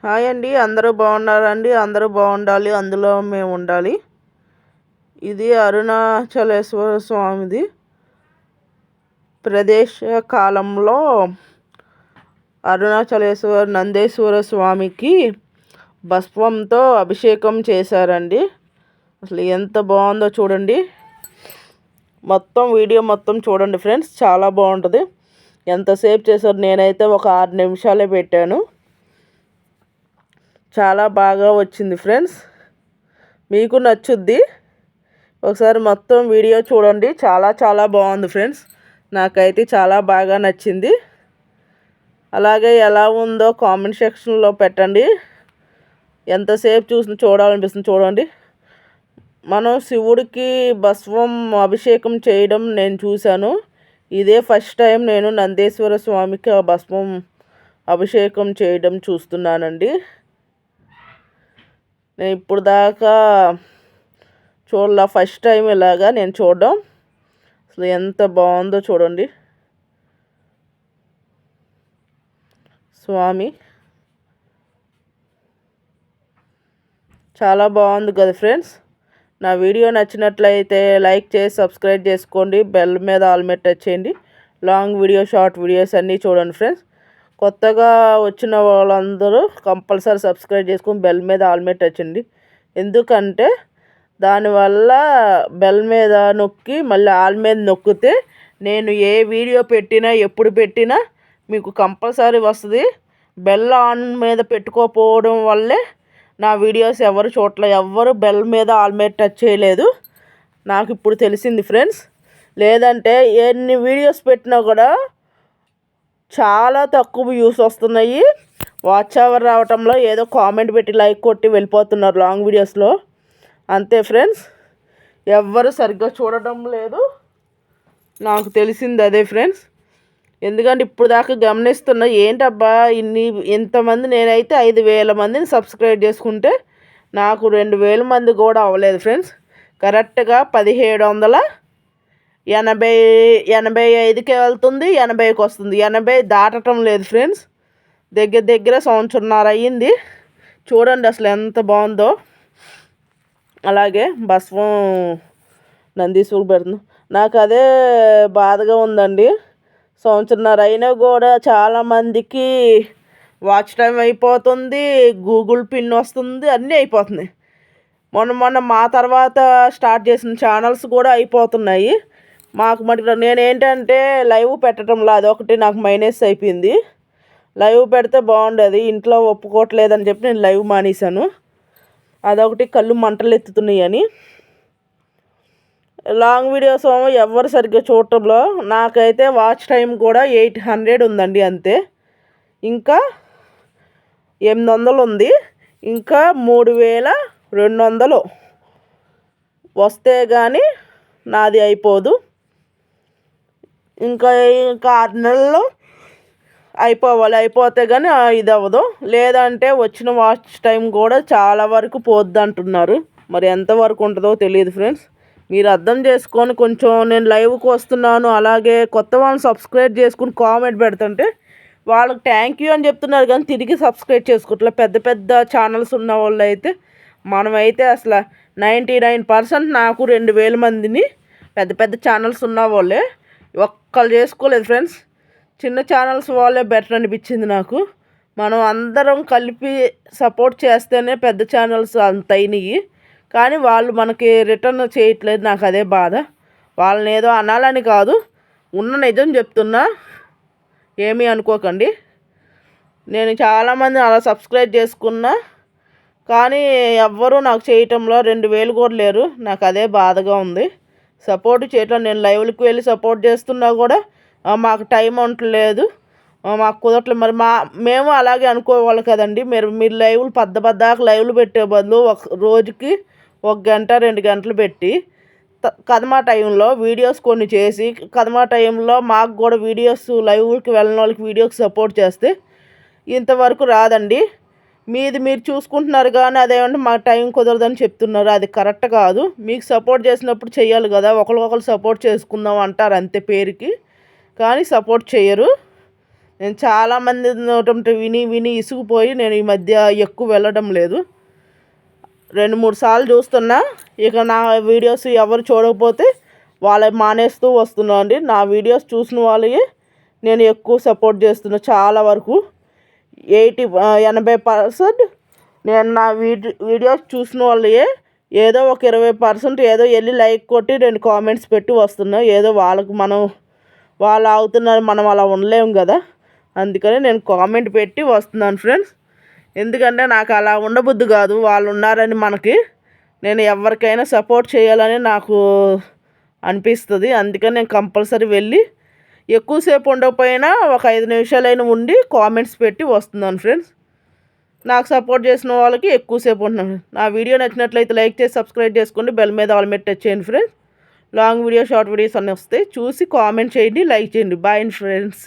Hi అండి, అందరూ బాగున్నారండి? అందరూ బాగుండాలి, అందులో మేము ఉండాలి. ఇది అరుణాచలేశ్వర స్వామిది ప్రదేశ కాలంలో నందేశ్వర స్వామికి భస్వంతో అభిషేకం చేశారండి. అసలు ఎంత బాగుందో చూడండి. వీడియో మొత్తం చూడండి ఫ్రెండ్స్, చాలా బాగుంటుంది. ఎంతసేపు చేశారు? నేనైతే ఒక 6 నిమిషాలే పెట్టాను. చాలా బాగా వచ్చింది ఫ్రెండ్స్, మీకు నచ్చుద్ది. ఒకసారి మొత్తం వీడియో చూడండి, చాలా బాగుంది ఫ్రెండ్స్. నాకైతే చాలా బాగా నచ్చింది. అలాగే ఎలా ఉందో కామెంట్ సెక్షన్లో పెట్టండి. ఎంతసేపు చూడాలనిపిస్తుంది చూడండి. మనం శివుడికి భస్వం అభిషేకం చేయడం నేను చూశాను. ఇదే ఫస్ట్ టైం నేను నందేశ్వర స్వామికి భస్వం అభిషేకం చేయడం చూస్తున్నానండి. నేను ఇప్పుడు దాకా చూడలా, ఫస్ట్ టైం ఇలాగా నేను చూడడం. అసలు ఎంత బాగుందో చూడండి స్వామి. చాలా బాగుంది కదా ఫ్రెండ్స్. నా వీడియో నచ్చినట్లయితే లైక్ చేసి సబ్స్క్రైబ్ చేసుకోండి. బెల్ మీద ఆల్ మీద టచ్ చేయండి. లాంగ్ వీడియో, షార్ట్ వీడియోస్ అన్నీ చూడండి ఫ్రెండ్స్. కొత్తగా వచ్చిన వాళ్ళందరూ కంపల్సరీ సబ్స్క్రైబ్ చేసుకొని బెల్ మీద ఆల్ మీద టచ్ చేయండి. ఎందుకంటే దానివల్ల బెల్ మీద నొక్కి మళ్ళీ ఆల్ మీద నొక్కితే నేను ఏ వీడియో పెట్టినా ఎప్పుడు పెట్టినా మీకు కంపల్సరీ వస్తుంది. బెల్ ఆన్ మీద పెట్టుకోకపోవడం వల్లే నా వీడియోస్ ఎవరు ఎవ్వరు బెల్ మీద ఆల్ మీద టచ్ చేయలేదు. నాకు ఇప్పుడు తెలిసింది ఫ్రెండ్స్. లేదంటే ఎన్ని వీడియోస్ పెట్టినా కూడా చాలా తక్కువ వ్యూస్ వస్తున్నాయి. వాచ్ అవర్ రావటంలో ఏదో కామెంట్ పెట్టి లైక్ కొట్టి వెళ్ళిపోతున్నారు లాంగ్ వీడియోస్లో. అంతే ఫ్రెండ్స్, ఎవ్వరు సరిగ్గా చూడటం లేదు. నాకు తెలిసింది అదే ఫ్రెండ్స్. ఎందుకంటే ఇప్పుడు దాకా గమనిస్తున్నా, ఏంటబ్బా ఇంతమంది, నేనైతే 5,000 మందిని సబ్స్క్రైబ్ చేసుకుంటే నాకు 2,000 మంది కూడా అవ్వలేదు ఫ్రెండ్స్. కరెక్ట్గా 1785కే వెళ్తుంది, 80కి వస్తుంది. 80 దాటటం లేదు ఫ్రెండ్స్. దగ్గర సంవత్సరంన్నర అయ్యింది. చూడండి అసలు ఎంత బాగుందో. అలాగే భస్వం నందీశ్వరుడు పెడుతుంది. నాకు అదే బాధగా ఉందండి. సంవత్సరంన్నర అయినా కూడా చాలామందికి వాచ్ టైం అయిపోతుంది, గూగుల్ పిన్ వస్తుంది, అన్నీ అయిపోతున్నాయి. మొన్న మా తర్వాత స్టార్ట్ చేసిన ఛానల్స్ కూడా అయిపోతున్నాయి. నేనేంటంటే లైవ్ పెట్టడంలో అదొకటి నాకు మైనస్ అయిపోయింది. లైవ్ పెడితే బాగుండేది, ఇంట్లో ఒప్పుకోవట్లేదని చెప్పి నేను లైవ్ మానేశాను. అదొకటి కళ్ళు మంటలు ఎత్తుతున్నాయి అని. లాంగ్ వీడియోస్ ఎవరు సరిగ్గా చూడటంలో నాకైతే వాచ్ టైం కూడా 800 ఉందండి అంతే. ఇంకా 800 ఉంది. ఇంకా 3,200 వస్తే కానీ నాది అయిపోదు. ఇంకా 6 నెలల్లో అయిపోవాలి. అయిపోతే కానీ ఇది అవ్వదు. లేదంటే వచ్చిన వాచ్ టైం కూడా చాలా వరకు పోద్ది అంటున్నారు. మరి ఎంతవరకు ఉంటుందో తెలియదు ఫ్రెండ్స్. మీరు అర్థం చేసుకొని కొంచెం, నేను లైవ్కి వస్తున్నాను, అలాగే కొత్త వాళ్ళని సబ్స్క్రైబ్ చేసుకుని కామెంట్ పెడుతుంటే వాళ్ళకి థ్యాంక్ యూ అని చెప్తున్నారు, కానీ తిరిగి సబ్స్క్రైబ్ చేసుకోవట్లేదు. పెద్ద ఛానల్స్ ఉన్న వాళ్ళు అయితే, మనమైతే అసలు 99% నాకు 2,000 మందిని పెద్ద ఛానల్స్ ఉన్న వాళ్ళే ఒక్కళ్ళు చేసుకోలేదు ఫ్రెండ్స్. చిన్న ఛానల్స్ వాళ్ళే బెటర్ అనిపించింది నాకు. మనం అందరం కలిపి సపోర్ట్ చేస్తేనే పెద్ద ఛానల్స్ అంత అయినాయి. కానీ వాళ్ళు మనకి రిటర్న్ చేయట్లేదు. నాకు అదే బాధ. వాళ్ళని ఏదో అనాలని కాదు, ఉన్న నిజం చెప్తున్నా, ఏమీ అనుకోకండి. నేను చాలామంది అలా సబ్స్క్రైబ్ చేసుకున్నా, కానీ ఎవ్వరూ నాకు చేయటంలో 2,000 కూడా లేరు. నాకు అదే బాధగా ఉంది. సపోర్ట్ చేయటం, నేను లైవ్లకు వెళ్ళి సపోర్ట్ చేస్తున్నా కూడా మాకు టైం ఉండట్లేదు, మాకు కుదరట్లేదు. మరి మేము అలాగే అనుకోవాలి కదండి. మీరు లైవ్లు పద్దాక లైవ్లు పెట్టే బదులు ఒక రోజుకి 1 గంట 2 గంటలు పెట్టి కదమా టైంలో వీడియోస్ కొన్ని చేసి, కదమా టైంలో మాకు కూడా వీడియోస్, లైవ్కి వెళ్ళిన వాళ్ళకి వీడియోకి సపోర్ట్ చేస్తే ఇంతవరకు రాదండి. మీరు చూసుకుంటున్నారు, కానీ అదేమంటే మాకు టైం కుదరదని చెప్తున్నారు. అది కరెక్ట్ కాదు. మీకు సపోర్ట్ చేసినప్పుడు చెయ్యాలి కదా. ఒకరు సపోర్ట్ చేసుకుందాం అంటారు అంతే పేరుకి, కానీ సపోర్ట్ చేయరు. నేను చాలామంది నోటంటే విని విని ఇసుకుపోయి నేను ఈ మధ్య ఎక్కువ వెళ్ళడం లేదు. 2-3 సార్లు చూస్తున్నా. ఇక నా వీడియోస్ ఎవరు చూడకపోతే వాళ్ళ మానేస్తూ వస్తున్నా అండి. నా వీడియోస్ చూసిన వాళ్ళకి నేను ఎక్కువ సపోర్ట్ చేస్తున్నా. చాలా వరకు 80% నేను నా వీడియోస్ చూసిన వాళ్ళే ఏదో ఒక 20% ఏదో వెళ్ళి లైక్ కొట్టి 2 కామెంట్స్ పెట్టి వస్తున్నా. ఏదో వాళ్ళకు వాళ్ళు అవుతున్నారు, మనం అలా ఉండలేము కదా. అందుకని నేను కామెంట్ పెట్టి వస్తున్నాను ఫ్రెండ్స్. ఎందుకంటే నాకు అలా ఉండబుద్ధి కాదు. వాళ్ళు ఉన్నారని మనకి నేను ఎవరికైనా సపోర్ట్ చేయాలని నాకు అనిపిస్తుంది. అందుకని నేను కంపల్సరీ వెళ్ళి ఎక్కువసేపు ఉండకపోయినా ఒక 5 నిమిషాలైనా ఉండి కామెంట్స్ పెట్టి వస్తున్నాను ఫ్రెండ్స్. నాకు సపోర్ట్ చేసిన వాళ్ళకి ఎక్కువసేపు ఉంటున్నాను. నా వీడియో నచ్చినట్లయితే లైక్ చేసి సబ్స్క్రైబ్ చేసుకోండి. బెల్ మీద ఆల్ మీద టచ్ చేయండి friends. Long video short videos అన్నీ వస్తాయి. చూసి కామెంట్ చేయండి, లైక్ చేయండి. Bye friends.